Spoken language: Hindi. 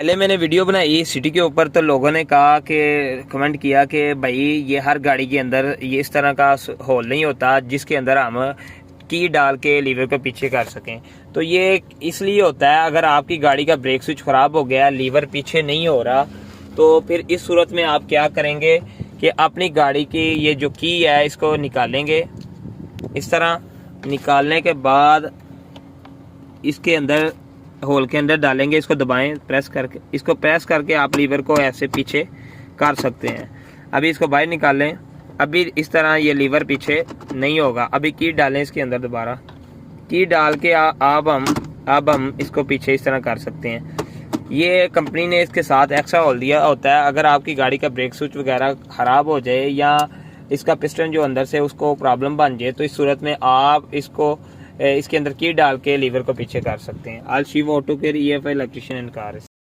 पहले मैंने वीडियो बनाई सिटी के ऊपर, तो लोगों ने कहा कि कमेंट किया कि भाई ये हर गाड़ी के अंदर ये इस तरह का होल नहीं होता जिसके अंदर हम की डाल के लीवर को पीछे कर सकें। तो ये इसलिए होता है, अगर आपकी गाड़ी का ब्रेक स्विच ख़राब हो गया, लीवर पीछे नहीं हो रहा, तो फिर इस सूरत में आप क्या करेंगे कि अपनी गाड़ी की ये जो की है इसको निकालेंगे। इस तरह निकालने के बाद इसके अंदर होल के अंदर डालेंगे, इसको दबाएं प्रेस करके, इसको प्रेस करके आप लीवर को ऐसे पीछे कर सकते हैं। अभी इसको बाहर निकाल लें। अभी इस तरह ये लीवर पीछे नहीं होगा। अभी की डालें इसके अंदर, दोबारा की डाल के अब हम इसको पीछे इस तरह कर सकते हैं। ये कंपनी ने इसके साथ एक्स्ट्रा होल दिया होता है। अगर आपकी गाड़ी का ब्रेक स्विच वगैरह ख़राब हो जाए या इसका पिस्टन जो अंदर से उसको प्रॉब्लम बन जाए, तो इस सूरत में आप इसके अंदर की डाल के लीवर को पीछे कर सकते हैं। आल Shiv auto care EFI electrician and car.